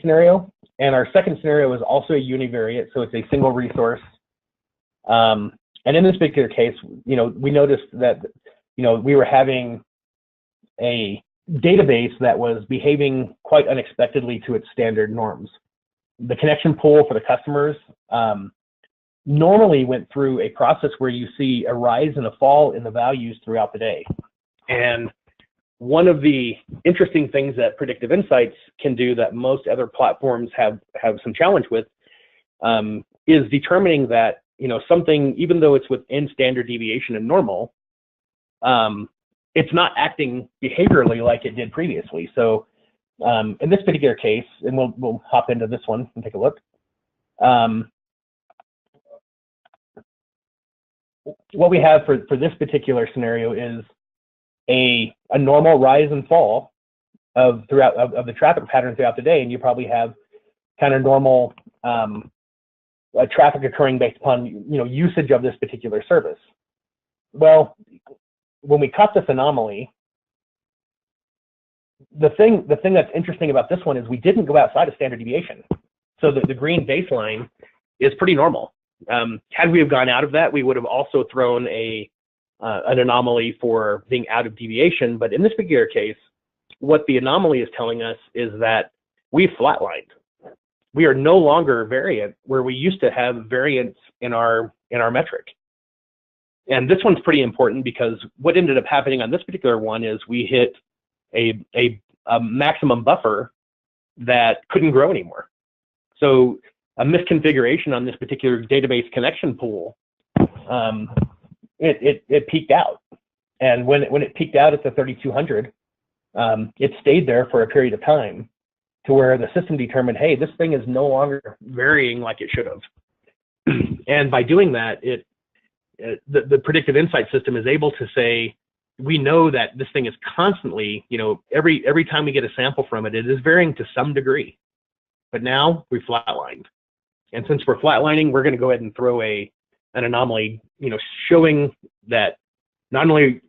scenario, and our second scenario is also a univariate, so it's a single resource. And in this particular case, we noticed that, we were having a database that was behaving quite unexpectedly to its standard norms. The connection pool for the customers normally went through a process where you see a rise and a fall in the values throughout the day. And one of the interesting things that Predictive Insights can do that most other platforms have some challenge with is determining that, something, even though it's within standard deviation and normal, it's not acting behaviorally like it did previously. So in this particular case, and we'll hop into this one and take a look. What we have for this particular scenario is a normal rise and fall of the traffic pattern throughout the day, and you probably have kind of normal traffic occurring based upon usage of this particular service. Well, when we caught this anomaly, the thing that's interesting about this one is we didn't go outside of standard deviation. So the green baseline is pretty normal. Had we have gone out of that, we would have also thrown an anomaly for being out of deviation. But in this particular case, what the anomaly is telling us is that we flatlined. We are no longer variant where we used to have variance in our metric. And this one's pretty important because what ended up happening on this particular one is we hit a maximum buffer that couldn't grow anymore. So a misconfiguration on this particular database connection pool, it peaked out. And when it peaked out at the 3200, it stayed there for a period of time to where the system determined, hey, this thing is no longer varying like it should have. And by doing that, the Predictive Insight system is able to say, we know that this thing is constantly, every time we get a sample from it, it is varying to some degree. But now we flatlined. And since we're flatlining, we're going to go ahead and throw an anomaly, showing that not only,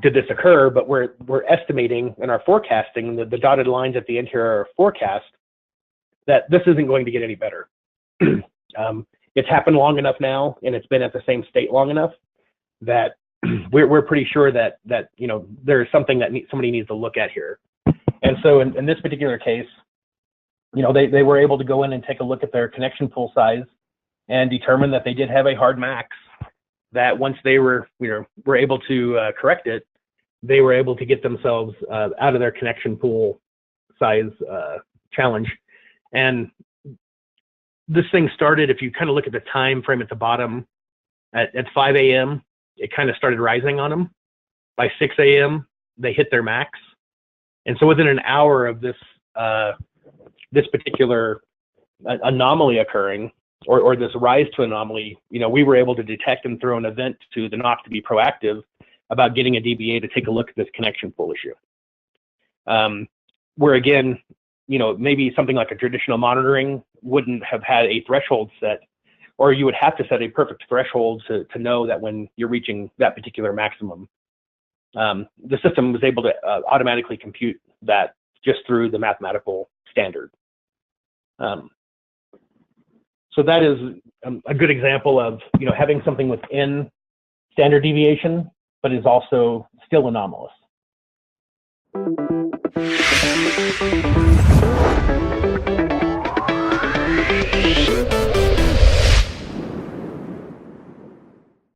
did this occur, but we're estimating in our forecasting, the dotted lines at the end here are forecast, that this isn't going to get any better. It's happened long enough now, and it's been at the same state long enough that we're pretty sure that there's something that somebody needs to look at here. And so in this particular case, they were able to go in and take a look at their connection pool size and determine that they did have a hard max, that once they were able to correct it, they were able to get themselves out of their connection pool size challenge. And this thing started, if you kind of look at the time frame at the bottom, at 5 a.m., it kind of started rising on them. By 6 a.m., they hit their max. And so within an hour of this particular anomaly occurring, or this rise to anomaly, we were able to detect and throw an event to the NOC to be proactive about getting a DBA to take a look at this connection pool issue. Where again, maybe something like a traditional monitoring wouldn't have had a threshold set, or you would have to set a perfect threshold to know that when you're reaching that particular maximum. The system was able to automatically compute that just through the mathematical standard. So that is a good example of having something within standard deviation, but is also still anomalous.